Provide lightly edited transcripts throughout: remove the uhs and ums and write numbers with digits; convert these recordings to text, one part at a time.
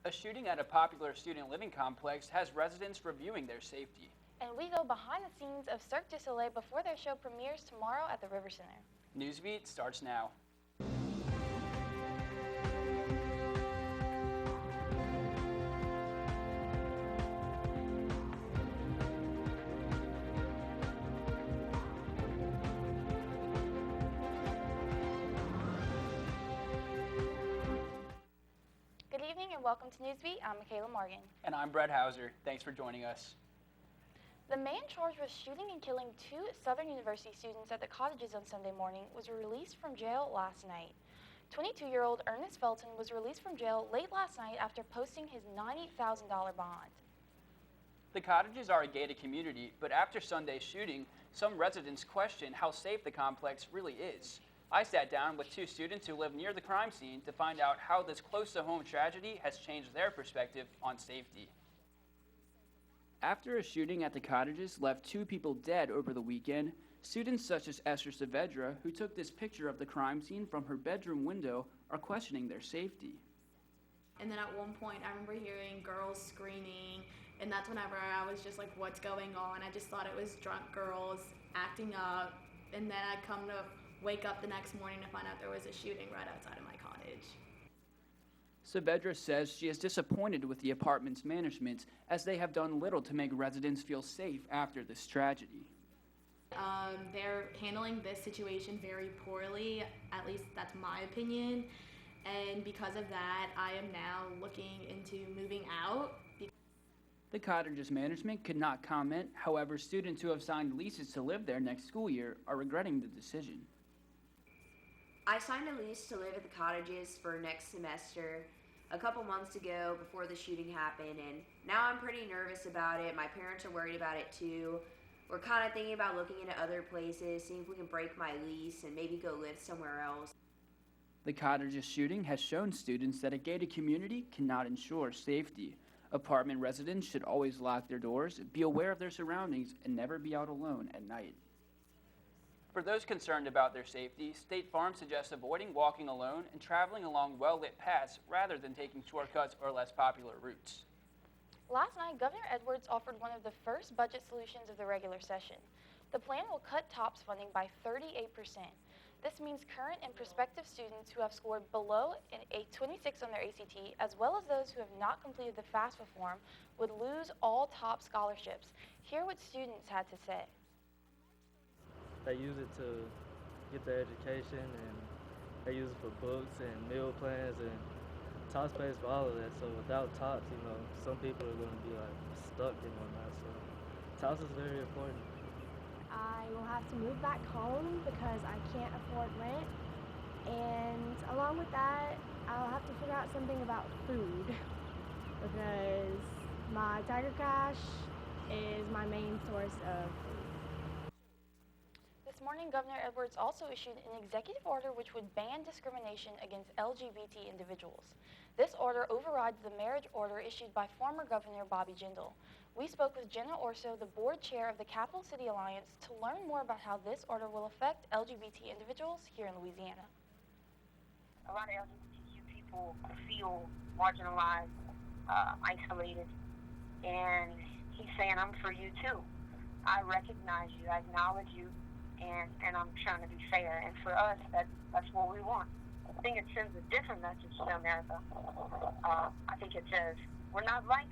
A shooting at a popular student living complex has residents reviewing their safety. And we go behind the scenes of Cirque du Soleil before their show premieres tomorrow at the River Center. Newsbeat starts now. Good evening and welcome to Newsbeat. I'm Michaela Morgan. And I'm Brett Hauser. Thanks for joining us. The man charged with shooting and killing two Southern University students at the cottages on Sunday morning was released from jail last night. 22-year-old Ernest Felton was released from jail late last night after posting his $90,000 bond. The cottages are a gated community, but after Sunday's shooting, some residents question how safe the complex really is. I sat down with two students who live near the crime scene to find out how this close-to-home tragedy has changed their perspective on safety. After a shooting at the cottages left two people dead over the weekend, students such as Esther Saavedra, who took this picture of the crime scene from her bedroom window, are questioning their safety. And then at one point, I remember hearing girls screaming, and that's whenever I was just like, what's going on? I just thought it was drunk girls acting up, and then I come to wake up the next morning to find out there was a shooting right outside of my cottage. Saavedra says she is disappointed with the apartment's management as they have done little to make residents feel safe after this tragedy. They're handling this situation very poorly, at least that's my opinion, and because of that, I am now looking into moving out. The cottage's management could not comment. However, students who have signed leases to live there next school year are regretting the decision. I signed a lease to live at the cottages for next semester a couple months ago before the shooting happened, and now I'm pretty nervous about it. My parents are worried about it too. We're kind of thinking about looking into other places, seeing if we can break my lease and maybe go live somewhere else. The cottage's shooting has shown students that a gated community cannot ensure safety. Apartment residents should always lock their doors, be aware of their surroundings, and never be out alone at night. For those concerned about their safety, State Farm suggests avoiding walking alone and traveling along well-lit paths rather than taking shortcuts or less popular routes. Last night, Governor Edwards offered one of the first budget solutions of the regular session. The plan will cut TOPS funding by 38%. This means current and prospective students who have scored below a 26 on their ACT, as well as those who have not completed the FAFSA form, would lose all TOPS scholarships. Hear what students had to say. They use it to get their education, and they use it for books and meal plans, and TOPS pays for all of that. So without TOPS, some people are going to be like stuck and whatnot. So TOPS is very important. I will have to move back home because I can't afford rent, and along with that, I'll have to figure out something about food because my Tiger Cash is my main source of food. This morning, Governor Edwards also issued an executive order which would ban discrimination against LGBT individuals. This order overrides the marriage order issued by former Governor Bobby Jindal. We spoke with Jenna Orso, the board chair of the Capital City Alliance, to learn more about how this order will affect LGBT individuals here in Louisiana. A lot of LGBTQ people feel marginalized, isolated, and he's saying, I'm for you too. I recognize you, I acknowledge you, and I'm trying to be fair. And for us, that's what we want. I think it sends a different message to America. I think it says, we're not like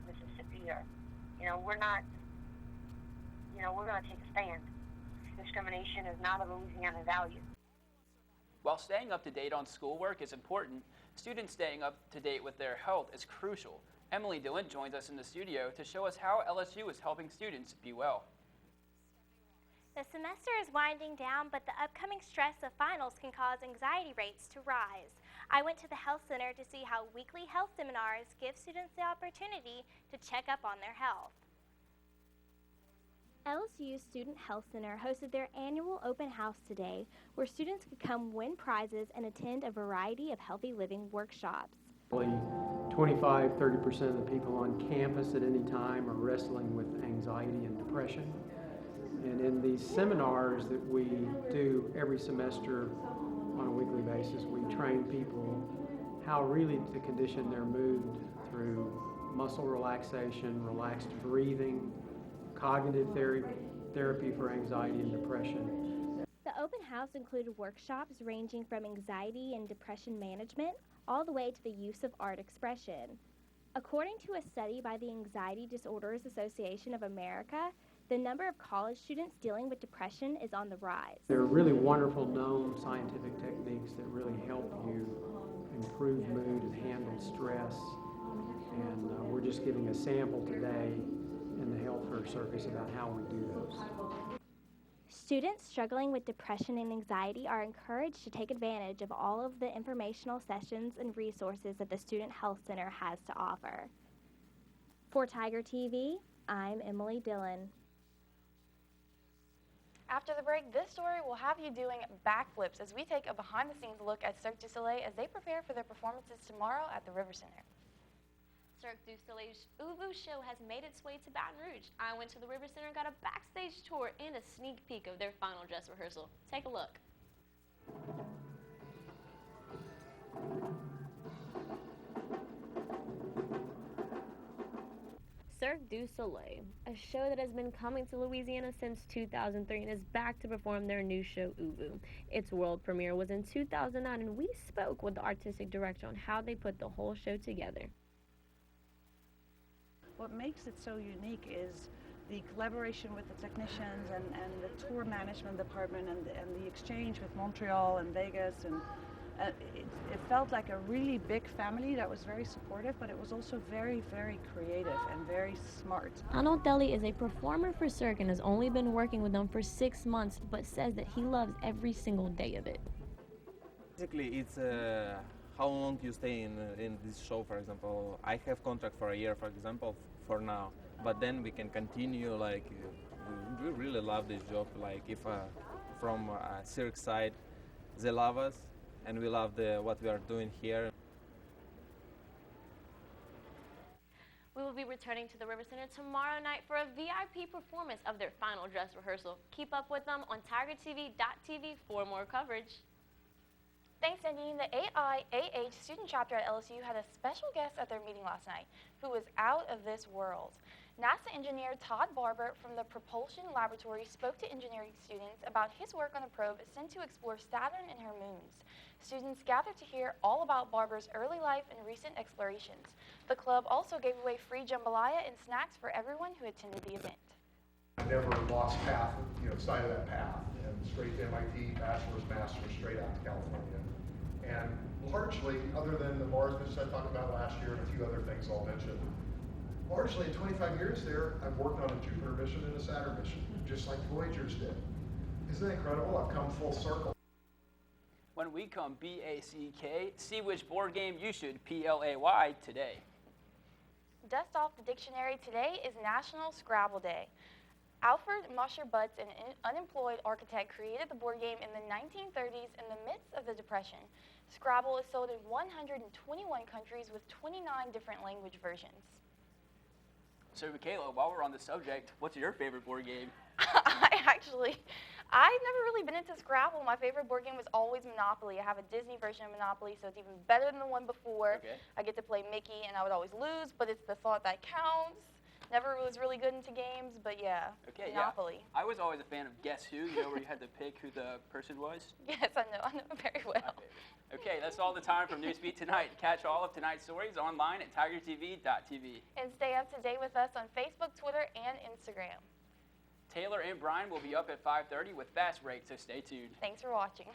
Mississippi, or, we're not, we're going to take a stand. Discrimination is not a Louisiana value. While staying up to date on schoolwork is important, students staying up to date with their health is crucial. Emily Dillon joins us in the studio to show us how LSU is helping students be well. The semester is winding down, but the upcoming stress of finals can cause anxiety rates to rise. I went to the health center to see how weekly health seminars give students the opportunity to check up on their health. LSU's Student Health Center hosted their annual open house today, where students could come win prizes and attend a variety of healthy living workshops. 25–30% of the people on campus at any time are wrestling with anxiety and depression. And in these seminars that we do every semester on a weekly basis, we train people how really to condition their mood through muscle relaxation, relaxed breathing, cognitive therapy for anxiety and depression. The open house included workshops ranging from anxiety and depression management all the way to the use of art expression. According to a study by the Anxiety Disorders Association of America, the number of college students dealing with depression is on the rise. There are really wonderful known scientific techniques that really help you improve mood and handle stress. And we're just giving a sample today in the Health Fair Circus about how we do those. Students struggling with depression and anxiety are encouraged to take advantage of all of the informational sessions and resources that the Student Health Center has to offer. For Tiger TV, I'm Emily Dillon. After the break, this story will have you doing backflips as we take a behind-the-scenes look at Cirque du Soleil as they prepare for their performances tomorrow at the River Center. Cirque du Soleil's Uvu show has made its way to Baton Rouge. I went to the River Center, got a backstage tour, and a sneak peek of their final dress rehearsal. Take a look. Cirque du Soleil, a show that has been coming to Louisiana since 2003 and is back to perform their new show, Uvu. Its world premiere was in 2009, and we spoke with the artistic director on how they put the whole show together. What makes it so unique is the collaboration with the technicians and the tour management department and the exchange with Montreal and Vegas. And it felt like a really big family that was very supportive, but it was also very, very creative and very smart. Arnold Deli is a performer for Cirque and has only been working with them for 6 months, but says that he loves every single day of it. Basically, it's how long you stay in this show. For example, I have contract for a year, for example, for now, but then we can continue. Like, we really love this job. Like, if from Cirque side, they love us, and we love what we are doing here. We will be returning to the River Center tomorrow night for a VIP performance of their final dress rehearsal. Keep up with them on tigertv.tv for more coverage. Thanks, Nadine. The AIAH student chapter at LSU had a special guest at their meeting last night who was out of this world. NASA engineer Todd Barber from the Propulsion Laboratory spoke to engineering students about his work on a probe sent to explore Saturn and her moons. Students gathered to hear all about Barber's early life and recent explorations. The club also gave away free jambalaya and snacks for everyone who attended the event. I never lost sight of that path, and straight to MIT, bachelor's, master's, straight out to California. And largely, other than the Mars mission I talked about last year and a few other things I'll mention, largely in 25 years there, I've worked on a Jupiter mission and a Saturn mission, just like Voyager's did. Isn't that incredible? I've come full circle. When we come BACK, see which board game you should PLAY today. Dust off the dictionary. Today is National Scrabble Day. Alfred Musher Butts, an unemployed architect, created the board game in the 1930s in the midst of the Depression. Scrabble is sold in 121 countries with 29 different language versions. So, Michaela, while we're on the subject, what's your favorite board game? I've never really been into Scrabble. My favorite board game was always Monopoly. I have a Disney version of Monopoly, so it's even better than the one before. Okay. I get to play Mickey, and I would always lose, but it's the thought that counts. Never was really good into games, but yeah, okay, Monopoly. Yeah. I was always a fan of Guess Who, where you had to pick who the person was. Yes, I know very well. Okay, that's all the time from Newsbeat tonight. Catch all of tonight's stories online at tigertv.tv. And stay up to date with us on Facebook, Twitter, and Instagram. Taylor and Brian will be up at 5:30 with Fast Break, so stay tuned. Thanks for watching.